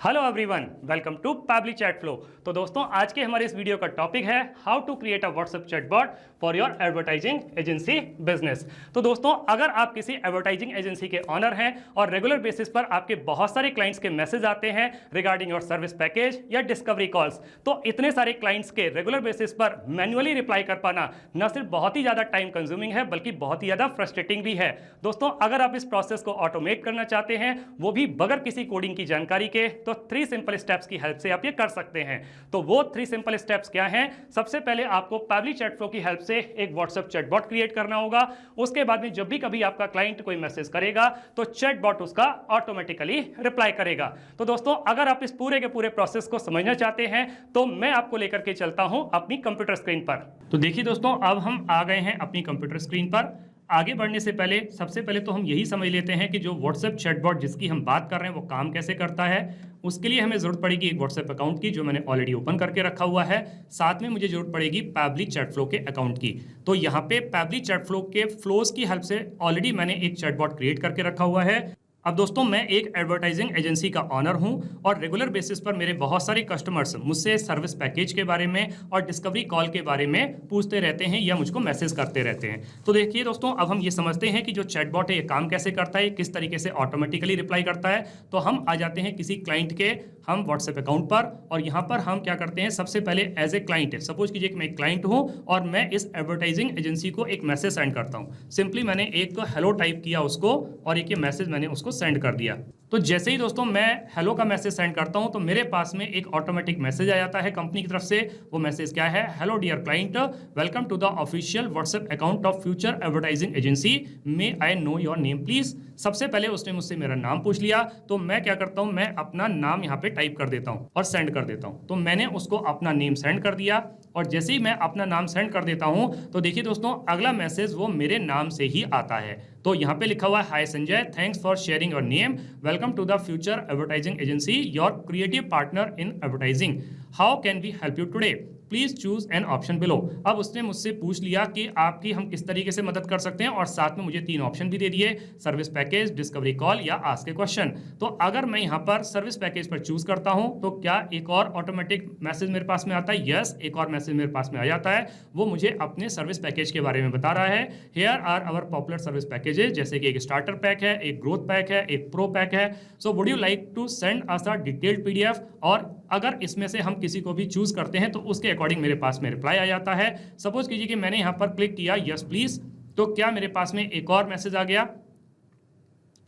Hello everyone, welcome to Pabbly chat flow. तो दोस्तों, आज के हमारे इस वीडियो का टॉपिक है how to create a WhatsApp chatbot for your advertising agency business. तो दोस्तों, अगर आप किसी एडवर्टाइजिंग एजेंसी के ऑनर हैं और रेगुलर बेसिस पर आपके बहुत सारे क्लाइंट्स के मैसेज आते हैं रिगार्डिंग योर सर्विस पैकेज या डिस्कवरी कॉल्स, तो इतने सारे क्लाइंट्स के रेगुलर बेसिस पर मैन्युअली रिप्लाई कर पाना न सिर्फ बहुत ही ज़्यादा टाइम कंज्यूमिंग है बल्कि बहुत ही ज़्यादा फ्रस्ट्रेटिंग भी है। दोस्तों, अगर आप इस प्रोसेस को ऑटोमेट करना चाहते हैं, वो भी बगैर किसी कोडिंग की जानकारी के, तो 3 सिंपल स्टेप्स की हेल्प से आप ये कर सकते हैं। तो वो 3 सिंपल स्टेप्स क्या हैं? सबसे पहले आपको पैबली चैट फ्लो की हेल्प से एक व्हाट्सएप चैटबॉट क्रिएट करना होगा। उसके बाद में जब भी कभी आपका क्लाइंट कोई मैसेज करेगा तो चैटबॉट उसका ऑटोमेटिकली रिप्लाई करेगा। तो दोस्तों, अगर आप इस पूरे के पूरे प्रोसेस को समझना चाहते हैं तो मैं आपको लेकर के चलता हूं अपनी कंप्यूटर स्क्रीन पर। तो देखिए दोस्तों, अब हम आ गए हैं अपनी कंप्यूटर स्क्रीन पर। आगे बढ़ने से पहले सबसे पहले तो हम यही समझ लेते हैं कि जो व्हाट्सएप चैटबॉट जिसकी हम बात कर रहे हैं वो काम कैसे करता है। उसके लिए हमें जरूरत पड़ेगी एक व्हाट्सएप अकाउंट की, जो मैंने ऑलरेडी ओपन करके रखा हुआ है। साथ में मुझे जरूरत पड़ेगी पैबली चैट फ्लो के अकाउंट की। तो यहाँ पे पैबली चैट फ्लो के फ्लोज की हेल्प से ऑलरेडी मैंने एक चैटबॉट क्रिएट करके रखा हुआ है। अब दोस्तों, मैं एक एडवर्टाइजिंग एजेंसी का ऑनर हूं और रेगुलर बेसिस पर मेरे बहुत सारे कस्टमर्स मुझसे सर्विस पैकेज के बारे में और डिस्कवरी कॉल के बारे में पूछते रहते हैं या मुझको मैसेज करते रहते हैं। तो देखिए दोस्तों, अब हम ये समझते हैं कि जो चैटबॉट है ये काम कैसे करता है, किस तरीके से ऑटोमेटिकली रिप्लाई करता है। तो हम आ जाते हैं किसी क्लाइंट के हम व्हाट्सएप अकाउंट पर, और यहाँ पर हम क्या करते हैं, सबसे पहले एज ए क्लाइंट, सपोज कीजिए कि मैं एक क्लाइंट हूँ और मैं इस एडवर्टाइजिंग एजेंसी को एक मैसेज सेंड करता हूँ। सिंपली मैंने एक हेलो टाइप किया उसको और एक ये मैसेज मैंने उसको सेंड कर दिया। तो जैसे ही दोस्तों मैं हेलो का मैसेज सेंड करता हूं तो मेरे पास में एक ऑटोमेटिक मैसेज आ जाता है कंपनी की तरफ से। वो मैसेज क्या है? Hello dear client, welcome to the official WhatsApp account of Future advertising Agency, may I know your name please. सबसे पहले उसने मुझसे मेरा नाम पूछ लिया, तो मैं क्या करता हूं, मैं अपना नाम यहाँ पे टाइप कर देता हूं और सेंड कर देता हूं। तो मैंने उसको अपना नेम सेंड कर दिया, और जैसे ही मैं अपना नाम सेंड कर देता हूं तो देखिए दोस्तों, अगला मैसेज वो मेरे नाम से ही आता है। तो यहाँ पे लिखा हुआ है, hi Sanjay, thanks for sharing your name, welcome to the future advertising agency, your creative partner in advertising, how can we help you today, please choose an option below. अब उसने मुझसे पूछ लिया कि आपकी हम किस तरीके से मदद कर सकते हैं, और साथ में मुझे 3 ऑप्शन भी दे दिए, सर्विस पैकेज, डिस्कवरी कॉल या आस्क ए क्वेश्चन। तो अगर मैं यहाँ पर सर्विस पैकेज पर चूज करता हूँ तो क्या एक और ऑटोमेटिक मैसेज मेरे पास में आता है? यस, एक और मैसेज मेरे पास में आ जाता है। वो मुझे अपने सर्विस पैकेज के बारे में बता रहा है। Here are our popular service packages, जैसे कि एक स्टार्टर पैक है, एक ग्रोथ पैक है, एक प्रो पैक है। So would you like to send us a detailed PDF? और अगर इसमें से हम किसी को भी चूज करते हैं तो उसके अकॉर्डिंग मेरे पास में रिप्लाई आ जाता है। सपोज कीजिए कि मैंने यहां पर क्लिक किया यस प्लीज, तो क्या मेरे पास में एक और मैसेज आ गया?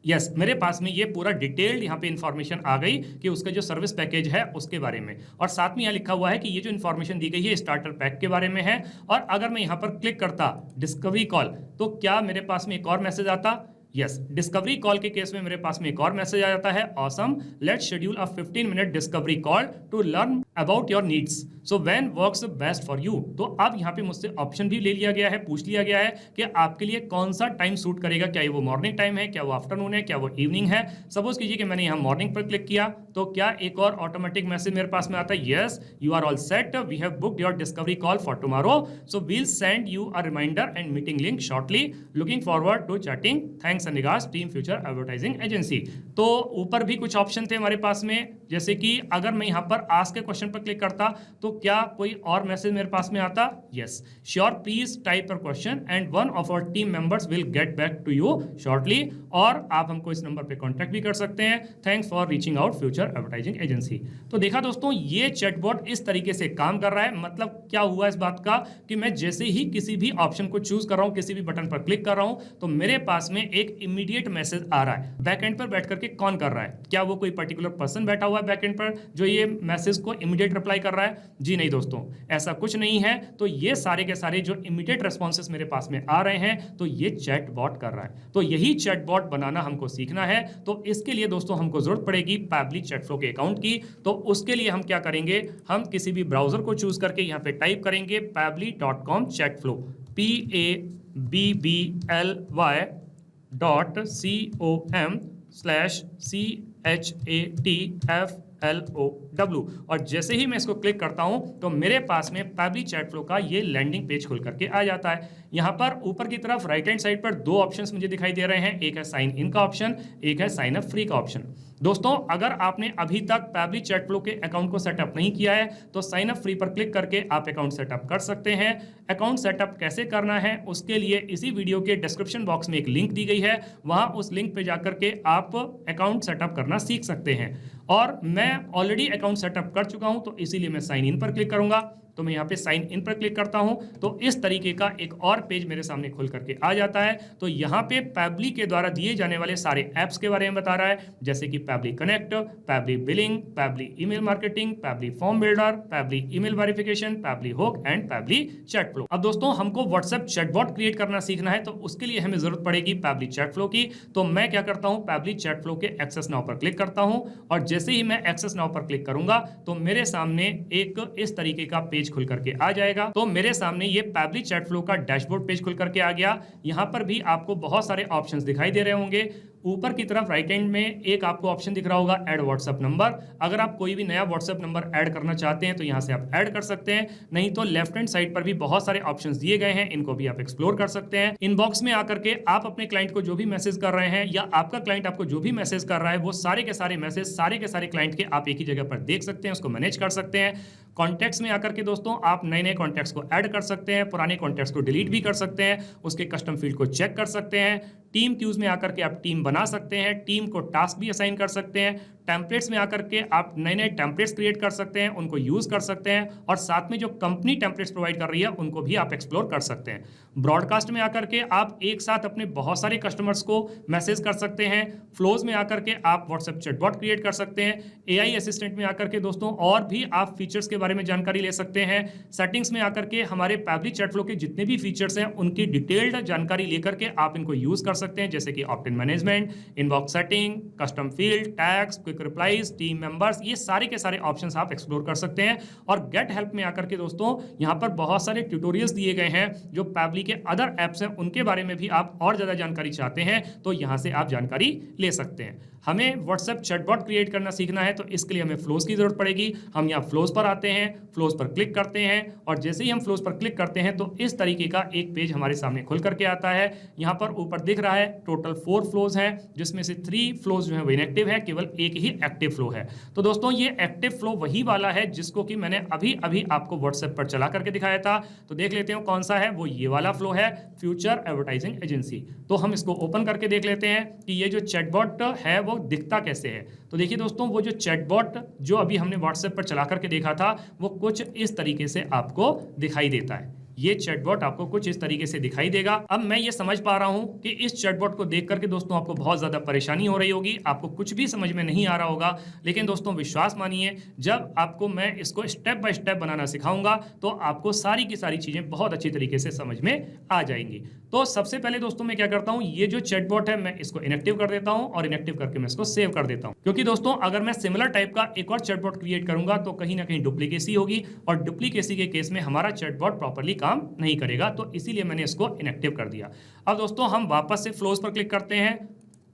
यस, मेरे पास में ये पूरा डिटेल्ड यहाँ पे इंफॉर्मेशन आ गई कि उसका जो सर्विस पैकेज है उसके बारे में, और साथ में यहाँ लिखा हुआ है कि ये जो इंफॉर्मेशन दी गई है स्टार्टर पैक के बारे में है। और अगर मैं यहाँ पर क्लिक करता डिस्कवरी कॉल, तो क्या मेरे पास में एक और मैसेज आता? यस, डिस्कवरी कॉल के केस में मेरे पास में एक और मैसेज आ जाता है, awesome, let's schedule a 15 minute discovery call to learn about your needs, so when works best for you. तो अब यहाँ पे मुझसे ऑप्शन भी ले लिया गया है, पूछ लिया गया है कि आपके लिए कौन सा टाइम सूट करेगा, क्या ये वो मॉर्निंग टाइम है, क्या वो आफ्टरनून है, क्या वो इवनिंग है। सपोज कीजिए कि मैंने यहाँ मॉर्निंग पर क्लिक किया, तो क्या एक और ऑटोमेटिक मैसेज मेरे पास में आता है? Yes, you are all set, we have booked your discovery call for tomorrow, so we'll send you a reminder and meeting link shortly, looking forward to chatting, thanks and regards, team Future advertising Agency. तो ऊपर भी कुछ option थे हमारे पास में, जैसे कि अगर मैं यहाँ पर आस्क के क्वेश्चन पर क्लिक करता तो क्या कोई और मैसेज मेरे पास में आता? Yes, sure, please type your question and one of our team members will get back to you shortly, और आप हमको इस नंबर पे कांटेक्ट भी कर सकते हैं, thanks for reaching out future advertising Agency. तो देखा दोस्तों, ये चैटबॉट इस तरीके से काम कर रहा है। मतलब क्या हुआ इस बात का कि मैं जैसे ही किसी भी ऑप्शन को चूज कर रहा हूं, किसी भी बटन पर क्लिक कर रहा हूं, तो मेरे पास में एक इमीडिएट मैसेज आ रहा है। बैकएंड पर बैठ करके कौन कर रहा है? क्या वो कोई पर्टिकुलर पर्सन बैठा हुआ है बैकएंड पर जो ये मैसेज को इमीडिएट रिप्लाई कर रहा है? जी नहीं दोस्तों, ऐसा कुछ नहीं है। तो ये सारे के सारे जो इमीडिएट रेस्पॉन्सेस मेरे पास में आ रहे हैं, तो ये चैटबॉट कर रहा है। तो यही चैटबॉट बनाना हमको सीखना है। तो इसके लिए दोस्तों हमको जरूरत पड़ेगी पैबली चैट फ्लो के अकाउंट की। तो उसके लिए हम क्या करेंगे, हम किसी भी ब्राउजर को चूज करके यहाँ पे टाइप करेंगे pabbly.com chat flow, pabbly.com/chatflow, और जैसे ही मैं इसको क्लिक करता हूं तो मेरे पास में पैबली चैट फ्लो का ये लैंडिंग पेज खुल करके आ जाता है। यहाँ पर ऊपर की तरफ राइट हैंड साइड पर 2 ऑप्शंस मुझे दिखाई दे रहे हैं, एक है साइन इन का ऑप्शन, एक है साइन अप फ्री का ऑप्शन। दोस्तों अगर आपने अभी तक पैबली चैट फ्लो के अकाउंट को सेटअप नहीं किया है तो साइन अप फ्री पर क्लिक करके आप अकाउंट सेटअप कर सकते हैं। अकाउंट सेटअप कैसे करना है उसके लिए इसी वीडियो के डिस्क्रिप्शन बॉक्स में एक लिंक दी गई है, वहां उस लिंक पे जाकर के आप अकाउंट सेटअप करना सीख सकते हैं। और मैं ऑलरेडी अकाउंट सेटअप कर चुका हूं तो इसीलिए मैं साइन इन पर क्लिक करूंगा। तो मैं यहाँ पे साइन इन पर क्लिक करता हूं तो इस तरीके का एक और पेज मेरे सामने खुल करके आ जाता है। तो यहाँ पे पैबली के द्वारा दिए जाने वाले सारे ऐप्स के बारे में बता रहा है, जैसे कि Pabbly connect, Pabbly billing, Pabbly email marketing, Pabbly form builder, Pabbly email verification, Pabbly hook and Pabbly chat flow. अब दोस्तों हमको व्हाट्सएप चैटबॉट क्रिएट करना सीखना है तो उसके लिए हमें जरूरत पड़ेगी पैबली चैट फ्लो की। तो मैं क्या करता हूँ, पैबली चैट फ्लो के एक्सेस नाउ पर क्लिक करता हूँ और जैसे ही मैं एक्सेस नाउ पर क्लिक करूंगा तो मेरे सामने एक इस तरीके का पेज खुल करके आ जाएगा। तो मेरे सामने ये पैबली चैट फ्लो का डैशबोर्ड पेज खुल करके आ गया। यहां पर भी आपको बहुत सारे ऑप्शंस दिखाई दे रहे होंगे। ऊपर की तरफ राइट हैंड में एक आपको ऑप्शन दिख रहा होगा ऐड व्हाट्सएप नंबर। अगर आप कोई भी नया व्हाट्सएप नंबर ऐड करना चाहते हैं तो यहां से आप ऐड कर सकते हैं, नहीं तो लेफ्ट हैंड साइड पर भी बहुत सारे ऑप्शंस दिए गए हैं, इनको भी आप एक्सप्लोर कर सकते हैं। इनबॉक्स में आकर के आप अपने क्लाइंट को जो भी मैसेज कर रहे हैं या आपका क्लाइंट आपको जो भी मैसेज कर रहा है वो सारे के सारे मैसेज सारे के सारे क्लाइंट के आप एक ही जगह पर देख सकते हैं, उसको मैनेज कर सकते हैं। कॉन्टैक्ट्स में आकर के दोस्तों आप नए नए कॉन्टैक्ट्स को ऐड कर सकते हैं, पुराने कॉन्टैक्ट्स को डिलीट भी कर सकते हैं, उसके कस्टम फील्ड को चेक कर सकते हैं। टीम क्यूज में आकर के आप टीम बना सकते हैं, टीम को टास्क भी असाइन कर सकते हैं। टेम्पलेट्स में आकर के आप नए नए टेम्पलेट्स क्रिएट कर सकते हैं, उनको यूज कर सकते हैं और साथ में जो कंपनी टेम्पलेट्स प्रोवाइड कर रही है उनको भी आप एक्सप्लोर कर सकते हैं। ब्रॉडकास्ट में आकर के आप एक साथ अपने बहुत सारे कस्टमर्स को मैसेज कर सकते हैं। फ्लोज में आकर के आप व्हाट्सएप चैटबॉट क्रिएट कर सकते हैं। एआई असिस्टेंट में आकर के दोस्तों और भी आप फीचर्स के बारे में जानकारी ले सकते हैं। सेटिंग्स में आकर के हमारे पैबली चैट फ्लो के जितने भी फीचर्स हैं उनकी डिटेल्ड जानकारी लेकर के आप इनको यूज कर सकते हैं, जैसे कि opt in management, inbox setting, custom field, tags, quick replies, team members, ये सारे के सारे ऑप्शंस आप एक्सप्लोर कर सकते हैं। और गेट हेल्प में आकर के दोस्तों यहाँ पर बहुत सारे ट्यूटोरियल्स दिए गए हैं जो पैबली के अदर एप्स हैं उनके बारे में भी आप और ज्यादा जानकारी चाहते हैं तो यहाँ से आप जानकारी ले सकते हैं। हमें व्हाट्सएप चैटबॉट क्रिएट करना सीखना है तो इसके लिए हमें फ्लोज की जरूरत पड़ेगी। हम यहाँ फ्लोज पर आते हैं, फ्लोज पर क्लिक करते हैं और जैसे ही हम फ्लोज पर क्लिक करते हैं तो इस तरीके का एक पेज हमारे सामने खुल करके आता है। यहाँ पर ऊपर दिख रहा है टोटल 4 फ्लोज हैं, जिसमें से 3 फ्लोज जो है वो इनएक्टिव है, केवल एक ही एक्टिव फ्लो है। तो दोस्तों ये एक्टिव फ्लो वही वाला है जिसको कि मैंने अभी अभी आपको व्हाट्सएप पर चला करके दिखाया था। तो देख लेते हैं कौन सा है, वो ये वाला फ्लो है, फ्यूचर एडवर्टाइजिंग एजेंसी। तो हम इसको ओपन करके देख लेते हैं कि ये जो चैटबॉट है वो दिखता कैसे है। तो देखिए दोस्तों वो जो चैटबॉट जो अभी हमने व्हाट्सएप पर चला करके देखा था वो कुछ इस तरीके से आपको दिखाई देता है। ये चैटबॉट आपको कुछ इस तरीके से दिखाई देगा। अब मैं ये समझ पा रहा हूं कि इस चैटबॉट को देख करके दोस्तों आपको बहुत ज्यादा परेशानी हो रही होगी, आपको कुछ भी समझ में नहीं आ रहा होगा। लेकिन दोस्तों विश्वास मानिए, जब आपको मैं इसको स्टेप बाय स्टेप बनाना सिखाऊंगा तो आपको सारी की सारी चीजें बहुत अच्छी तरीके से समझ में आ जाएंगी। तो सबसे पहले दोस्तों मैं क्या करता हूं, ये जो चैटबॉट है मैं इसको इनएक्टिव कर देता हूं और इनएक्टिव करके मैं इसको सेव कर देता हूं। क्योंकि दोस्तों अगर मैं सिमिलर टाइप का एक और चैटबॉट क्रिएट करूंगा तो कहीं ना कहीं डुप्लीकेसी होगी और डुप्लीकेसी के केस में हमारा चैटबॉट प्रॉपर्ली काम नहीं करेगा। तो इसीलिए मैंने इसको इनएक्टिव कर दिया। अब दोस्तों हम वापस से फ्लोज पर क्लिक करते हैं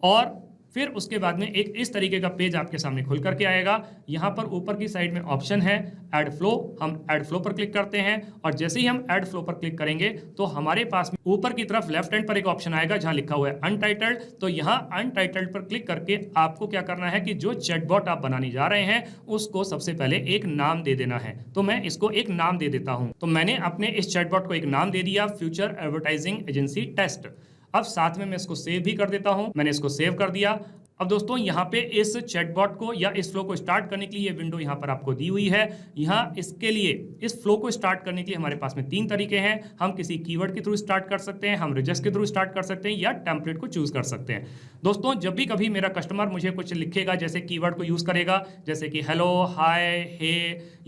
और फिर उसके बाद में एक इस तरीके का पेज आपके सामने खुल करके आएगा। यहाँ पर ऊपर की साइड में ऑप्शन है ऐड फ्लो, हम ऐड फ्लो पर क्लिक करते हैं और जैसे ही हम ऐड फ्लो पर क्लिक करेंगे तो हमारे पास ऊपर की तरफ लेफ्ट हैंड पर एक ऑप्शन आएगा जहां लिखा हुआ है अनटाइटल्ड। तो यहाँ अनटाइटल्ड पर क्लिक करके आपको क्या करना है कि जो चैटबॉट आप बनाने जा रहे हैं उसको सबसे पहले एक नाम दे देना है। तो मैं इसको एक नाम दे देता हूं। तो मैंने अपने इस चैटबॉट को एक नाम दे दिया, फ्यूचर एडवर्टाइजिंग एजेंसी टेस्ट। अब साथ में मैं इसको सेव भी कर देता हूं। मैंने इसको सेव कर दिया। अब दोस्तों यहाँ पे इस चैटबॉट को या इस फ्लो को स्टार्ट करने के लिए ये विंडो यहाँ पर आपको दी हुई है। यहाँ इसके लिए इस फ्लो को स्टार्ट करने के लिए हमारे पास में 3 तरीके हैं। हम किसी कीवर्ड के थ्रू स्टार्ट कर सकते हैं, हम रिजेक्ट के थ्रू स्टार्ट कर सकते हैं या टेम्पलेट को चूज कर सकते हैं। दोस्तों जब भी कभी मेरा कस्टमर मुझे कुछ लिखेगा, जैसे कीवर्ड को यूज करेगा, जैसे कि हेलो, हाय, हे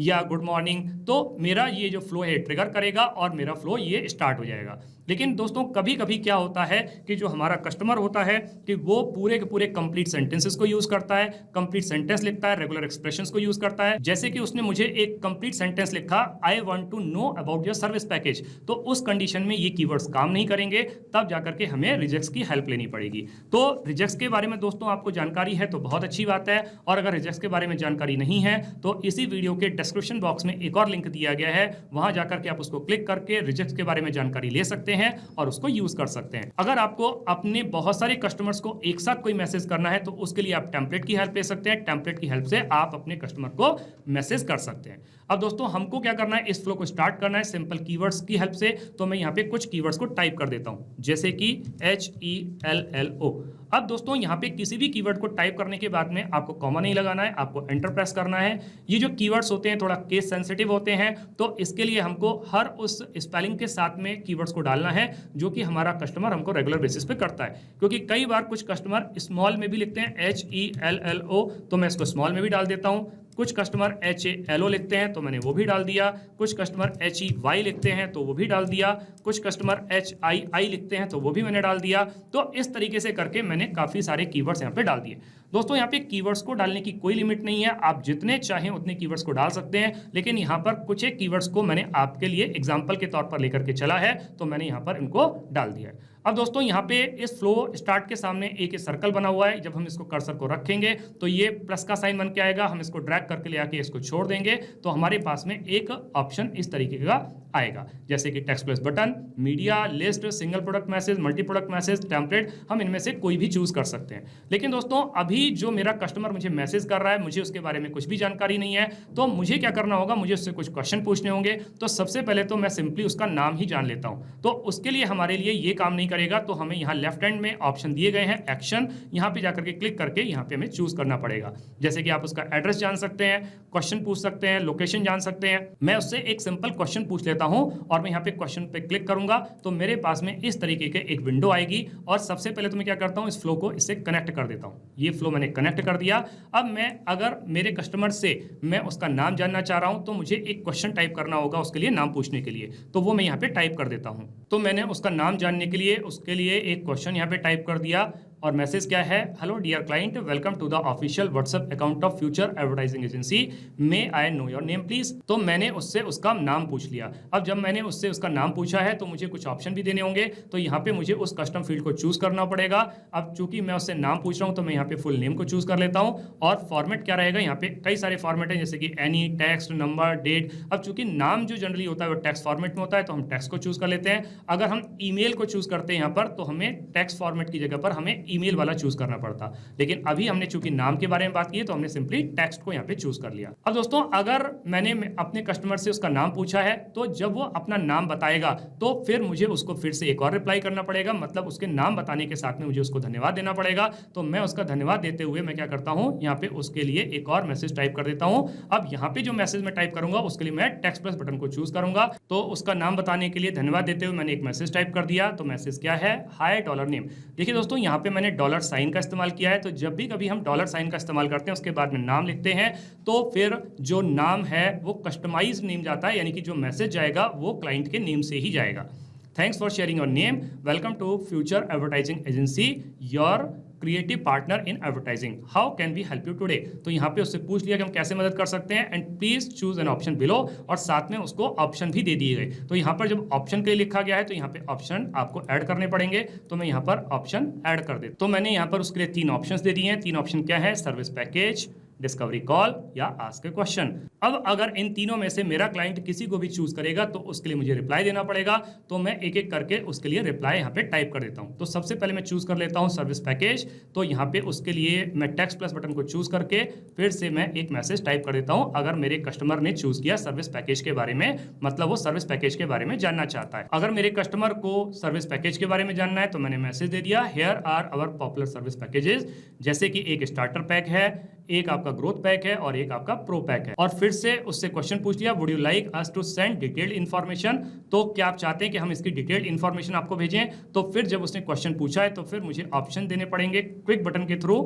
या गुड मॉर्निंग, तो मेरा ये जो फ्लो है ट्रिगर करेगा और मेरा फ्लो ये स्टार्ट हो जाएगा। लेकिन दोस्तों कभी कभी क्या होता है कि जो हमारा कस्टमर होता है कि वो पूरे के पूरे कंप्लीट सेंटेंसेस को यूज करता है, कंप्लीट सेंटेंस लिखता है, रेगुलर एक्सप्रेशंस को यूज करता है। जैसे कि उसने मुझे एक कंप्लीट सेंटेंस लिखा, I want to know about your service package, तो उस कंडीशन में ये कीवर्ड्स काम नहीं करेंगे, तब जाकर के हमें रिजेक्ट्स की हेल्प लेनी पड़ेगी। तो रिजेक्ट्स के बारे में दोस्तों आपको जानकारी है तो बहुत अच्छी बात है, और अगर रिजेक्ट्स के बारे में जानकारी नहीं है तो इसी वीडियो के डिस्क्रिप्शन बॉक्स में एक और लिंक दिया गया है, वहां जाकर के आप उसको क्लिक करके रिजेक्ट्स के बारे में जानकारी ले सकते सकते हैं और उसको यूज कर सकते हैं। अगर आपको अपने बहुत सारे कस्टमर्स को एक साथ कोई मैसेज करना है तो उसके लिए आप टेम्पलेट की हेल्प ले सकते हैं। टेम्पलेट की हेल्प से आप अपने कस्टमर को मैसेज कर सकते हैं। अब दोस्तों हमको क्या करना है, इस फ्लो को स्टार्ट करना है सिंपल कीवर्ड्स की हेल्प से। तो मैं यहाँ पे कुछ कीवर्ड्स को टाइप कर देता हूँ, जैसे कि HELLO। अब दोस्तों यहाँ पे किसी भी कीवर्ड को टाइप करने के बाद में आपको कॉमा नहीं लगाना है, आपको एंटर प्रेस करना है। ये जो कीवर्ड्स होते हैं थोड़ा केस सेंसिटिव होते हैं, तो इसके लिए हमको हर उस स्पेलिंग के साथ में कीवर्ड्स को डालना है जो कि हमारा कस्टमर हमको रेगुलर बेसिस पे करता है। क्योंकि कई बार कुछ कस्टमर स्मॉल में भी लिखते हैं HELLO, तो मैं इसको स्मॉल में भी डाल देता हूँ। कुछ कस्टमर HALO लिखते हैं तो मैंने वो भी डाल दिया। कुछ कस्टमर HEY लिखते हैं तो वो भी डाल दिया। कुछ कस्टमर HII लिखते हैं तो वो भी मैंने डाल दिया। तो इस तरीके से करके मैंने काफ़ी सारे कीवर्ड्स यहाँ पे डाल दिए। दोस्तों यहाँ पे कीवर्ड्स को डालने की कोई लिमिट नहीं है, आप जितने चाहें उतने कीवर्ड्स को डाल सकते हैं, लेकिन यहाँ पर कुछ एक कीवर्ड्स को मैंने आपके लिए एग्जाम्पल के तौर पर लेकर के चला है, तो मैंने यहाँ पर इनको डाल दिया है। अब दोस्तों यहाँ पे इस फ्लो स्टार्ट के सामने एक सर्कल बना हुआ है। जब हम इसको कर्सर को रखेंगे तो ये प्लस का साइन बन के आएगा। हम इसको ड्रैग करके ले आके इसको छोड़ देंगे तो हमारे पास में एक ऑप्शन इस तरीके का आएगा, जैसे कि text plus button, media, list, single product message, multi product message, template. हम इनमें से कोई भी चूज कर सकते हैं। लेकिन दोस्तों अभी जो मेरा कस्टमर मुझे मैसेज कर रहा है, मुझे उसके बारे में कुछ भी जानकारी नहीं है, तो मुझे क्या करना होगा, मुझे उससे कुछ क्वेश्चन पूछने होंगे। तो सबसे पहले तो मैं सिंपली उसका नाम ही जान लेता हूं। तो उसके लिए हमारे लिए ये काम नहीं करेगा, तो हमें यहाँ लेफ्ट हैंड में ऑप्शन दिए गए हैं एक्शन, यहाँ पे जाकर के क्लिक करके यहाँ पे हमें चूज करना पड़ेगा। जैसे कि आप उसका एड्रेस जान सकते हैं, क्वेश्चन पूछ सकते हैं, लोकेशन जान सकते हैं। मैं उससे एक सिंपल क्वेश्चन पूछ लेता हूं और मैं यहाँ पे क्वेश्चन पे क्लिक करूंगा तो मेरे पास में इस तरीके के एक विंडो आएगी। और सबसे पहले तो मैं क्या करता हूं, इस फ्लो को इससे कनेक्ट कर देता हूं। ये फ्लो मैंने कनेक्ट कर दिया। अब मैं अगर मेरे कस्टमर से मैं उसका नाम जानना चाह रहा हूं तो मुझे एक क्वेश्चन टाइप करना होगा उसके लिए, नाम पूछने के लिए। तो वो मैं यहाँ पे टाइप कर देता हूं। तो मैंने उसका नाम जानने के लिए उसके लिए एक क्वेश्चन यहाँ पे टाइप कर दिया और मैसेज क्या है, hello dear client, welcome to the official WhatsApp account of Future advertising Agency, may I know your name please. तो मैंने उससे उसका नाम पूछ लिया। अब जब मैंने उससे उसका नाम पूछा है तो मुझे कुछ ऑप्शन भी देने होंगे। तो यहाँ पे मुझे उस कस्टम फील्ड को चूज करना पड़ेगा। अब चूंकि मैं उससे नाम पूछ रहा हूँ तो मैं यहाँ पे फुल नेम को चूज कर लेता हूँ। और फॉर्मेट क्या रहेगा, यहाँ पे कई सारे फॉर्मेट है, जैसे कि एनी, टेक्स्ट, नंबर, डेट। अब चूंकि नाम जो जनरली होता है वो टेक्स्ट फॉर्मेट में होता है तो हम टेक्स्ट को चूज कर लेते हैं। अगर हम ईमेल को चूज करते हैं यहाँ पर तो हमें टेक्स्ट फॉर्मेट की जगह पर हमें ईमेल वाला चूज करना पड़ता। लेकिन अभी हमने चूंकि नाम के बारे में बात की है तो हमने सिंपली टेक्स्ट को यहाँ पे चूज कर लिया। अब दोस्तों अगर मैंने अपने कस्टमर से उसका नाम पूछा है तो जब वो अपना नाम बताएगा तो फिर मुझे उसको फिर से एक और रिप्लाई करना पड़ेगा। मतलब उसके नाम बताने के साथ में मुझे उसको धन्यवाद देना पड़ेगा। तो मैं उसका धन्यवाद देते हुए मैं क्या करता हूँ, यहाँ पे उसके लिए एक और मैसेज टाइप कर देता हूँ। अब यहाँ पे जो मैसेज मैं टाइप करूंगा उसके लिए मैं टेक्स्ट प्लस बटन को चूज करूंगा। तो उसका नाम बताने के लिए धन्यवाद देते हुए मैंने एक मैसेज टाइप कर दिया। तो मैसेज क्या है, हाय डॉलर नेम। देखिए दोस्तों यहाँ पे मैंने डॉलर साइन का इस्तेमाल किया है। तो जब भी कभी हम डॉलर साइन का इस्तेमाल करते हैं उसके बाद में नाम लिखते हैं तो फिर जो नाम है वो कस्टमाइज नेम जाता है, यानी कि जो मैसेज जाएगा वो क्लाइंट के नेम से ही जाएगा। Thanks for sharing your name, welcome to Future advertising agency, your creative partner in advertising, how can we help you today. तो यहाँ पे उससे पूछ लिया कि हम कैसे मदद कर सकते हैं, and please choose an option below. और साथ में उसको ऑप्शन भी दे दिए गए। तो यहाँ पर जब ऑप्शन के लिए लिखा गया है तो यहाँ पे ऑप्शन आपको ऐड करने पड़ेंगे। तो मैं यहाँ पर ऑप्शन ऐड कर देता। तो मैंने यहाँ पर उसके लिए 3 ऑप्शंस दे दिए हैं। 3 ऑप्शन क्या है, सर्विस पैकेज, डिस्कवरी कॉल या आस्क ए क्वेश्चन। अब अगर इन तीनों में से मेरा क्लाइंट किसी को भी चूज करेगा तो उसके लिए मुझे रिप्लाई देना पड़ेगा। तो मैं एक एक करके उसके लिए रिप्लाई यहाँ पे टाइप कर देता हूँ। तो सबसे पहले मैं चूज कर लेता हूँ सर्विस पैकेज। तो यहाँ पे उसके लिए मैं टेक्स्ट प्लस बटन को चूज करके फिर से मैं एक मैसेज टाइप कर देता हूँ। अगर मेरे कस्टमर ने चूज किया सर्विस पैकेज के बारे में, मतलब वो सर्विस पैकेज के बारे में जानना चाहता है। अगर मेरे कस्टमर को सर्विस पैकेज के बारे में जानना है तो मैंने मैसेज दे दिया, here are our popular service packages. जैसे कि एक स्टार्टर पैक है, एक आपका ग्रोथ पैक है और एक आपका प्रो पैक है। और फिर से उससे क्वेश्चन पूछ लिया, would you like us to send detailed information. तो क्या आप चाहते हैं कि हम इसकी डिटेल्ड इन्फॉर्मेशन आपको भेजें। तो फिर जब उसने क्वेश्चन पूछा है तो फिर मुझे ऑप्शन देने पड़ेंगे क्विक बटन के थ्रू।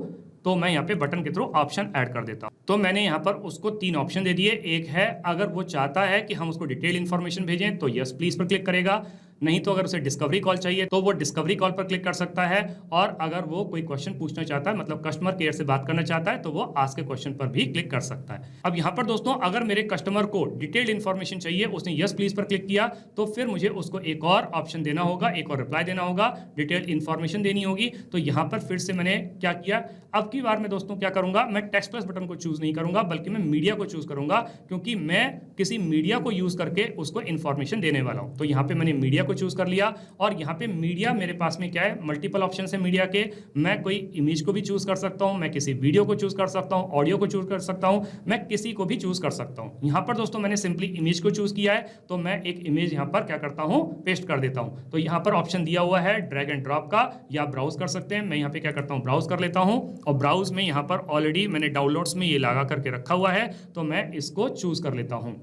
तो मैं यहाँ पे बटन के थ्रू ऑप्शन ऐड कर देता हूँ। तो मैंने यहाँ पर उसको 3 ऑप्शन दे दिए। एक है अगर वो चाहता है कि हम उसको डिटेल इन्फॉर्मेशन भेजें तो यस प्लीज पर क्लिक करेगा, नहीं तो अगर उसे डिस्कवरी कॉल चाहिए तो वो डिस्कवरी कॉल पर क्लिक कर सकता है। और अगर वो कोई क्वेश्चन पूछना चाहता है, मतलब कस्टमर केयर से बात करना चाहता है, तो वो आस्क ए क्वेश्चन पर भी क्लिक कर सकता है। अब यहाँ पर दोस्तों अगर मेरे कस्टमर को डिटेल्ड इन्फॉर्मेशन चाहिए, उसने यस प्लीज पर क्लिक किया, तो फिर मुझे उसको एक और ऑप्शन देना होगा, एक और रिप्लाई देना होगा, डिटेल्ड इन्फॉर्मेशन देनी होगी। तो यहाँ पर फिर से मैंने क्या किया, अब की बार मैं दोस्तों क्या करूंगा, मैं टेक्स्ट प्लस बटन को चूज नहीं करूंगा बल्कि मैं मीडिया को चूज करूंगा, क्योंकि मैं किसी मीडिया को यूज करके उसको इन्फॉर्मेशन देने वाला हूं। तो यहाँ पे मैंने मीडिया को चूज कर लिया। और यहाँ पे मीडिया मेरे पास में क्या है, मल्टीपल ऑप्शन है मीडिया के। मैं कोई इमेज को भी चूज कर सकता हूँ, मैं किसी वीडियो को चूज कर सकता हूँ, ऑडियो को चूज कर सकता हूँ, मैं किसी को भी चूज कर सकता हूँ। यहाँ पर दोस्तों मैंने सिंपली इमेज को चूज किया है, तो मैं एक इमेज यहाँ पर क्या करता हूँ, पेस्ट कर देता हूँ। तो यहाँ पर ऑप्शन दिया हुआ है ड्रैग एंड ड्रॉप का, या ब्राउज कर सकते हैं। मैं यहाँ पे क्या करता हूँ, ब्राउज कर लेता हूँ। और ब्राउज में यहाँ पर ऑलरेडी मैंने डाउनलोड्स में ये लगा करके रखा हुआ है, तो मैं इसको चूज कर लेता हूँ।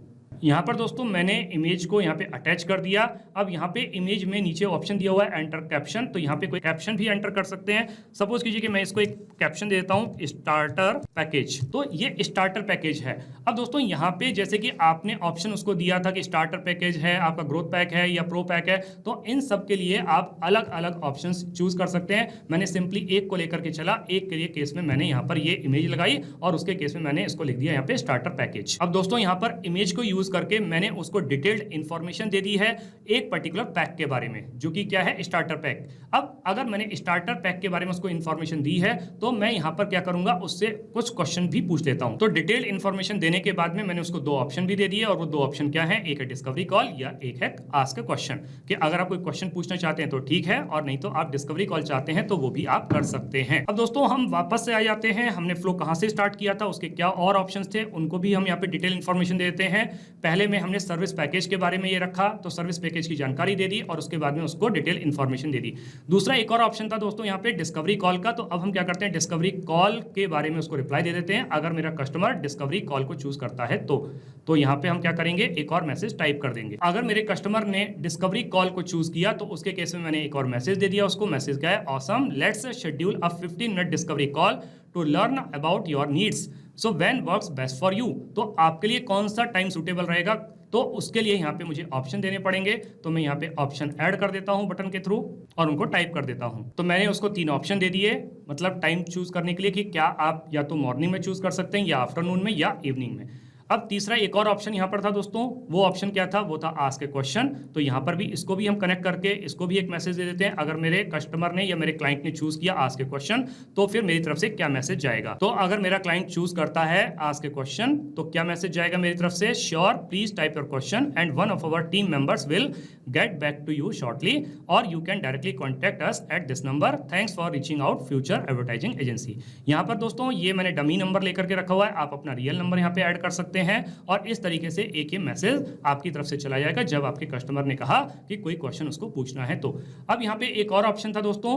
यहाँ पर दोस्तों मैंने इमेज को यहाँ पे अटैच कर दिया। अब यहाँ पे इमेज में नीचे ऑप्शन दिया हुआ है एंटर कैप्शन, तो यहाँ पे कोई कैप्शन भी एंटर कर सकते हैं। सपोज कीजिए कि मैं इसको एक कैप्शन दे देता हूँ, स्टार्टर पैकेज। तो ये स्टार्टर पैकेज है। अब दोस्तों यहाँ पे जैसे कि आपने ऑप्शन उसको दिया था कि स्टार्टर पैकेज है, आपका ग्रोथ पैक है या प्रो पैक है, तो इन सब के लिए आप अलग अलग ऑप्शन चूज कर सकते हैं। मैंने सिंपली एक को लेकर के चला, एक के लिए केस में मैंने यहाँ पर ये इमेज लगाई और उसके केस में मैंने इसको लिख दिया यहाँ पे स्टार्टर पैकेज। अब दोस्तों यहाँ पर इमेज को यूज करके मैंने उसको डिटेल्ड इंफॉर्मेशन दे दी है एक पर्टिकुलर पैक के बारे में, जो कि क्या है, स्टार्टर पैक। अब अगर मैंने स्टार्टर पैक के बारे में उसको इंफॉर्मेशन दी है, तो मैं यहां पर क्या करूंगा, उससे कुछ क्वेश्चन भी पूछ लेता हूं। तो डिटेल्ड इंफॉर्मेशन देने के बाद में मैंने उसको दो ऑप्शन भी दे दिए, और वो दो ऑप्शन क्या है, एक है डिस्कवरी कॉल या एक है आस्क क्वेश्चन, कि अगर आप कोई क्वेश्चन पूछना चाहते हैं तो ठीक है, और नहीं तो आप डिस्कवरी कॉल चाहते हैं तो वो भी आप कर सकते हैं। अब दोस्तों हम वापस से आ जाते हैं, हमने फ्लो कहां से स्टार्ट किया था, उसके क्या और ऑप्शंस थे, उनको भी हम यहाँ पे डिटेल इंफॉर्मेशन देते हैं। पहले में हमने सर्विस पैकेज के बारे में ये रखा, तो सर्विस पैकेज की जानकारी दे दी और उसके बाद में उसको डिटेल इंफॉर्मेशन दे दी। दूसरा एक और ऑप्शन था दोस्तों यहाँ पे डिस्कवरी कॉल का, तो अब हम क्या करते हैं, डिस्कवरी कॉल के बारे में उसको रिप्लाई दे देते हैं। अगर मेरा कस्टमर डिस्कवरी कॉल को चूज करता है तो यहाँ पे हम क्या करेंगे, एक और मैसेज टाइप कर देंगे। अगर मेरे कस्टमर ने डिस्कवरी कॉल को चूज किया तो उसके केस में मैंने एक और मैसेज दे दिया उसको। मैसेज क्या है, awesome, let's schedule a 15 minute discovery call to learn about your needs, so when works best for you. तो आपके लिए कौन सा टाइम सूटेबल रहेगा, तो उसके लिए यहाँ पे मुझे ऑप्शन देने पड़ेंगे। तो मैं यहाँ पे ऑप्शन ऐड कर देता हूँ बटन के थ्रू और उनको टाइप कर देता हूँ। तो मैंने उसको 3 ऑप्शन दे दिए, मतलब टाइम चूज करने के लिए कि क्या आप या तो मॉर्निंग में चूज कर सकते हैं, या आफ्टरनून में, या इवनिंग में। अब तीसरा एक और ऑप्शन यहाँ पर था दोस्तों, वो ऑप्शन क्या था, वो था आस्क ए क्वेश्चन। तो यहाँ पर भी इसको भी हम कनेक्ट करके इसको भी एक मैसेज दे देते हैं। अगर मेरे कस्टमर ने या मेरे क्लाइंट ने चूज किया आस्क ए क्वेश्चन, तो फिर मेरी तरफ से क्या मैसेज जाएगा। तो अगर मेरा क्लाइंट चूज करता है आस्क ए क्वेश्चन, तो क्या मैसेज जाएगा मेरी तरफ से, sure please type your question and one of our team members will get back to you shortly, और you can directly contact us at this number, thanks for reaching out future advertising agency. यहाँ पर दोस्तों ये मैंने dummy number लेकर के रखा हुआ है, आप अपना रियल नंबर यहाँ पे ऐड कर सकते हैं, और इस तरीके से एक ही मैसेज आपकी तरफ से चला जाएगा जब आपके कस्टमर ने कहा कि कोई क्वेश्चन उसको पूछना है। तो अब यहाँ पे एक और ऑप्शन था दोस्तों,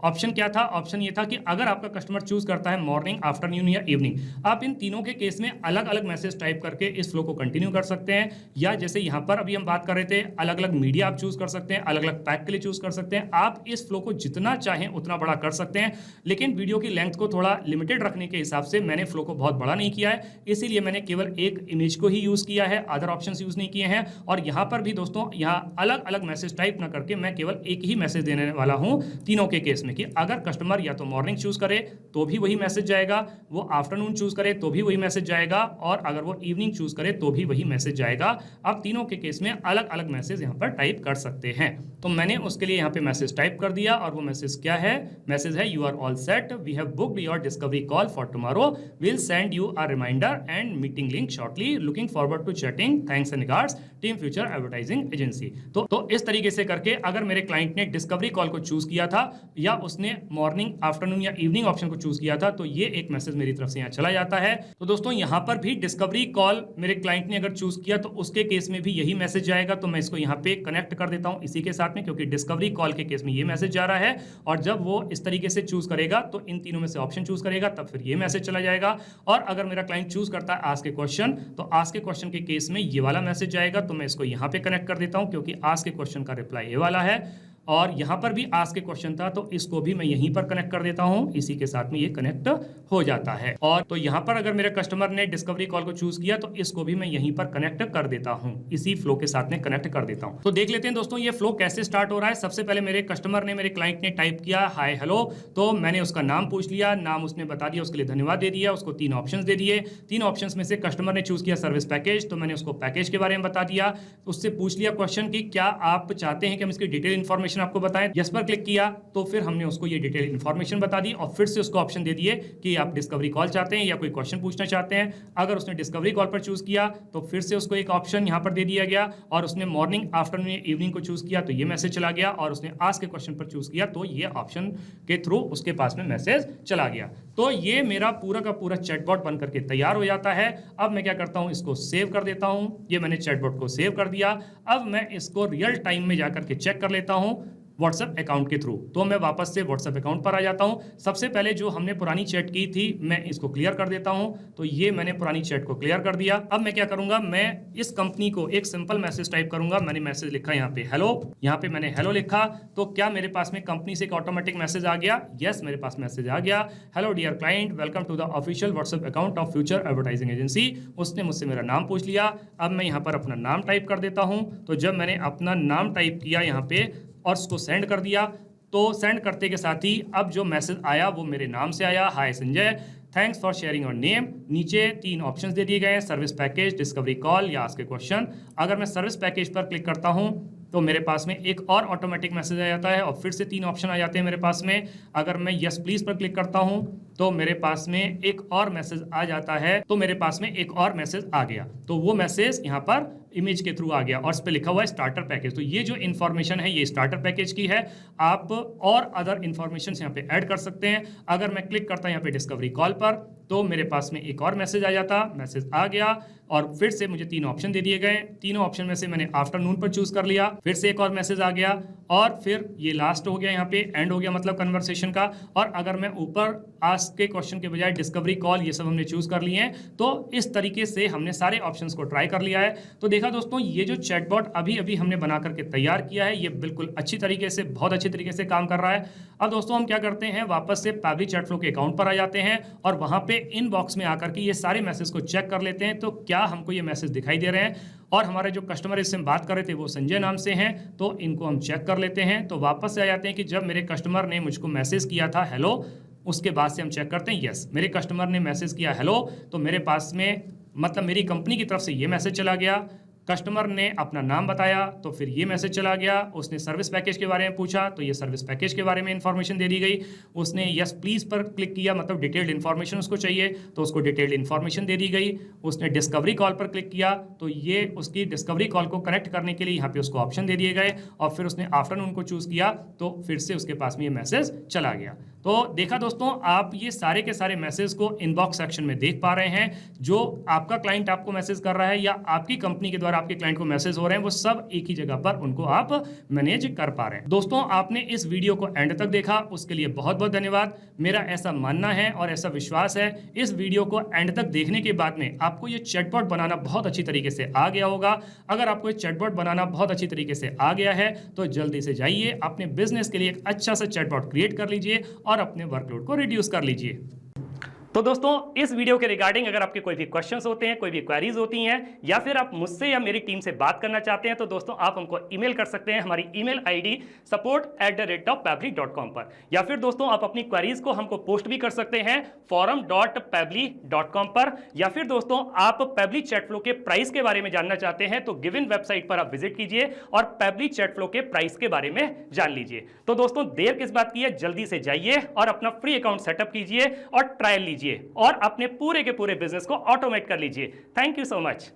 ऑप्शन क्या था, ऑप्शन ये था कि अगर आपका कस्टमर चूज करता है मॉर्निंग, आफ्टरनून या इवनिंग, आप इन तीनों के केस में अलग अलग मैसेज टाइप करके इस फ्लो को कंटिन्यू कर सकते हैं। या जैसे यहाँ पर अभी हम बात कर रहे थे, अलग अलग मीडिया आप चूज कर सकते हैं, अलग अलग पैक के लिए चूज कर सकते हैं। आप इस फ्लो को जितना चाहें उतना बड़ा कर सकते हैं, लेकिन वीडियो की लेंथ को थोड़ा लिमिटेड रखने के हिसाब से मैंने फ्लो को बहुत बड़ा नहीं किया है, इसीलिए मैंने केवल एक इमेज को ही यूज किया है, अदर ऑप्शंस यूज नहीं किए हैं। और यहाँ पर भी दोस्तों यहाँ अलग अलग मैसेज टाइप ना करके मैं केवल एक ही मैसेज देने वाला हूँ तीनों के केस में, कि अगर कस्टमर या तो मॉर्निंग चूज करे तो भी वही मैसेज जाएगा, वो आफ्टरनून चूज करे तो भी वही मैसेज जाएगा, और अगर वो इवनिंग चूज करे तो भी वही मैसेज जाएगा। आप तीनों के केस में अलग अलग मैसेज यहाँ पर टाइप कर सकते हैं। तो मैंने उसके लिए यहाँ पे मैसेज टाइप कर दिया, और वो मैसेज क्या है, मैसेज है, you are all set, we have booked your discovery call for tomorrow, will send you a reminder and meeting link shortly, looking forward to chatting, thanks and regards, team Future advertising Agency. तो इस तरीके से करके अगर मेरे client ने discovery call को choose किया था, या उसने मॉर्निंग, आफ्टरनून या इवनिंग ऑप्शन को चूज किया था, तो ये एक मैसेज मेरी तरफ से यहाँ चला जाता है। तो दोस्तों यहाँ पर भी डिस्कवरी कॉल मेरे क्लाइंट ने अगर चूज किया तो उसके केस में भी यही मैसेज जाएगा। तो मैं इसको यहाँ पे कनेक्ट कर देता हूँ इसी के साथ में, क्योंकि डिस्कवरी कॉल के केस में ये मैसेज जा रहा है, और जब वो इस तरीके से चूज करेगा तो इन तीनों में से ऑप्शन चूज करेगा, तब फिर ये मैसेज चला जाएगा। और अगर मेरा क्लाइंट चूज करता है आस्क ए क्वेश्चन, तो आस्क ए क्वेश्चन के केस में ये वाला मैसेज जाएगा। तो मैं इसको यहाँ पे कनेक्ट कर देता हूँ, क्योंकि आस्क ए क्वेश्चन का रिप्लाई ये वाला है, और यहाँ पर भी आस्क ए क्वेश्चन था, तो इसको भी मैं यहीं पर कनेक्ट कर देता हूँ, इसी के साथ में ये कनेक्ट हो जाता है। और तो यहाँ पर अगर मेरे कस्टमर ने डिस्कवरी कॉल को चूज किया तो इसको भी मैं यहीं पर कनेक्ट कर देता हूँ, इसी फ्लो के साथ में कनेक्ट कर देता हूँ। तो देख लेते हैं दोस्तों ये फ्लो कैसे स्टार्ट हो रहा है। सबसे पहले मेरे कस्टमर ने, मेरे क्लाइंट ने टाइप किया हाय हेलो, तो मैंने उसका नाम पूछ लिया, नाम उसने बता दिया, उसके लिए धन्यवाद दे दिया, उसको 3 ऑप्शन दे दिए। 3 ऑप्शन में से कस्टमर ने चूज किया सर्विस पैकेज, तो मैंने उसको पैकेज के बारे में बता दिया। उससे पूछ लिया क्वेश्चन कि क्या आप चाहते हैं कि हम इसकी डिटेल इन्फॉर्मेशन इन्फॉर्मेशन आपको बताएं। यस पर क्लिक किया तो फिर हमने उसको ये डिटेल इन्फॉर्मेशन बता दी और फिर से उसको ऑप्शन दे दिए कि आप डिस्कवरी कॉल चाहते हैं या कोई क्वेश्चन पूछना चाहते हैं। अगर उसने डिस्कवरी कॉल पर चूज किया तो फिर से उसको एक ऑप्शन यहाँ पर दे दिया गया और उसने मॉर्निंग, आफ्टरनून, इवनिंग को चूज किया तो ये मैसेज चला गया और उसने आस्क के क्वेश्चन पर चूज किया तो ये ऑप्शन के थ्रू उसके पास में मैसेज चला गया। तो ये मेरा पूरा का पूरा चैटबॉट बन करके तैयार हो जाता है। अब मैं क्या करता हूं, इसको सेव कर देता हूं। ये मैंने चैटबॉट को सेव कर दिया। अब मैं इसको रियल टाइम में जाकर के चेक कर लेता हूं व्हाट्सएप अकाउंट के थ्रू। तो मैं वापस से व्हाट्सएप अकाउंट पर आ जाता हूं। सबसे पहले जो हमने पुरानी चैट की थी मैं इसको क्लियर कर देता हूं। तो ये मैंने पुरानी चैट को क्लियर कर दिया। अब मैं क्या करूंगा, मैं इस कंपनी को एक सिंपल मैसेज टाइप करूंगा। मैंने मैसेज लिखा यहाँ पे हेलो, यहाँ पे मैंने हेलो लिखा। तो क्या मेरे पास में कंपनी से एक ऑटोमेटिक मैसेज आ गया? यस, मेरे पास मैसेज आ गया। Hello dear client, welcome to the official WhatsApp account of Future advertising Agency. उसने मुझसे मेरा नाम पूछ लिया। अब मैं यहाँ पर अपना नाम टाइप कर देता हूँ। तो जब मैंने अपना नाम टाइप किया यहाँ पे और उसको सेंड कर दिया तो सेंड करते के साथ ही अब जो मैसेज आया वो मेरे नाम से आया, hi Sanjay, thanks for sharing your name. नीचे 3 ऑप्शंस दे दिए गए हैं, सर्विस पैकेज, डिस्कवरी कॉल या आस्क ए क्वेश्चन। अगर मैं सर्विस पैकेज पर क्लिक करता हूं तो मेरे पास में एक और ऑटोमेटिक मैसेज आ जाता है और फिर से 3 ऑप्शन आ जाते हैं मेरे पास में। अगर मैं यस प्लीज पर क्लिक करता हूं तो मेरे पास में एक और मैसेज आ जाता है। तो मेरे पास में एक और मैसेज आ गया। तो वो मैसेज यहाँ पर इमेज के थ्रू आ गया और इस पे लिखा हुआ है स्टार्टर पैकेज। तो ये जो इन्फॉर्मेशन है ये स्टार्टर पैकेज की है। आप और अदर इन्फॉर्मेशन यहाँ पे ऐड कर सकते हैं। अगर मैं क्लिक करता हूँ यहाँ पे डिस्कवरी कॉल पर तो मेरे पास में एक और मैसेज आ जाता, मैसेज आ गया और फिर से मुझे 3 ऑप्शन दे दिए गए। तीनों ऑप्शन में से मैंने आफ्टरनून पर चूज कर लिया। फिर से एक और मैसेज आ गया और फिर ये लास्ट हो गया, यहाँ पे एंड हो गया मतलब कन्वर्सेशन का। और अगर मैं ऊपर आस्क के क्वेश्चन के बजाय डिस्कवरी कॉल ये सब हमने चूज कर लिए हैं। तो इस तरीके से हमने सारे ऑप्शंस को ट्राई कर लिया है। तो देखा दोस्तों, ये जो चैटबॉट अभी अभी हमने बना करके तैयार किया है ये बिल्कुल अच्छी तरीके से, बहुत अच्छी तरीके से काम कर रहा है। अब दोस्तों हम क्या करते हैं, वापस से पैब्लिक चैट फ्लो के अकाउंट पर आ जाते हैं और वहां पे इनबॉक्स में आकर के ये सारे मैसेज को चेक कर लेते हैं। तो क्या हमको ये मैसेज दिखाई दे रहे हैं और हमारे जो कस्टमर इससे हम बात कर रहे थे वो संजय नाम से हैं, तो इनको हम चेक कर लेते हैं। तो वापस से आ जाते हैं कि जब मेरे कस्टमर ने मुझको मैसेज किया था हेलो, उसके बाद से हम चेक करते हैं यस मेरे कस्टमर ने मैसेज किया हेलो तो मेरे पास में मतलब मेरी कंपनी की तरफ से ये मैसेज चला गया। कस्टमर ने अपना नाम बताया तो फिर ये मैसेज चला गया। उसने सर्विस पैकेज के बारे में पूछा तो ये सर्विस पैकेज के बारे में इंफॉर्मेशन दे दी गई। उसने यस प्लीज पर क्लिक किया मतलब डिटेल्ड इन्फॉर्मेशन उसको चाहिए तो उसको डिटेल्ड इन्फॉर्मेशन दे दी गई। उसने डिस्कवरी कॉल पर क्लिक किया तो ये उसकी डिस्कवरी कॉल को कनेक्ट करने के लिए यहाँ पे उसको ऑप्शन दे दिए गए और फिर उसने आफ्टरनून को चूज किया तो फिर से उसके पास में ये मैसेज चला गया। तो देखा दोस्तों, आप ये सारे के सारे मैसेज को इनबॉक्स सेक्शन में देख पा रहे हैं। जो आपका क्लाइंट आपको मैसेज कर रहा है या आपकी कंपनी के द्वारा आपके क्लाइंट को मैसेज हो रहे हैं वो सब एक ही जगह पर उनको आप मैनेज कर पा रहे हैं। दोस्तों, आपने इस वीडियो को एंड तक देखा उसके लिए बहुत बहुत धन्यवाद। मेरा ऐसा मानना है और ऐसा विश्वास है इस वीडियो को एंड तक देखने के बाद में आपको ये चैटबॉट बनाना बहुत अच्छी तरीके से आ गया होगा। अगर आपको ये चैटबॉट बनाना बहुत अच्छी तरीके से आ गया है तो जल्दी से जाइए अपने बिजनेस के लिए एक अच्छा सा चैटबॉट क्रिएट कर लीजिए और अपने वर्कलोड को रिड्यूस कर लीजिए। तो दोस्तों, इस वीडियो के रिगार्डिंग अगर आपके कोई भी क्वेश्चंस होते हैं, कोई भी क्वेरीज होती हैं या फिर आप मुझसे या मेरी टीम से बात करना चाहते हैं तो दोस्तों आप हमको ईमेल कर सकते हैं हमारी ईमेल आईडी support@pabbly.com पर, या फिर दोस्तों आप अपनी क्वेरीज को हमको पोस्ट भी कर सकते हैं forum.pabbly.com पर, या फिर दोस्तों आप पैब्ली चैट फ्लो के प्राइस के बारे में जानना चाहते हैं तो गिवन वेबसाइट पर आप विजिट कीजिए और पैब्ली चैट फ्लो के प्राइस के बारे में जान लीजिए। तो दोस्तों देर किस बात की है, जल्दी से जाइए और अपना फ्री अकाउंट सेटअप कीजिए और ट्रायल लीजिए और अपने पूरे के पूरे बिजनेस को ऑटोमेट कर लीजिए। Thank you so much.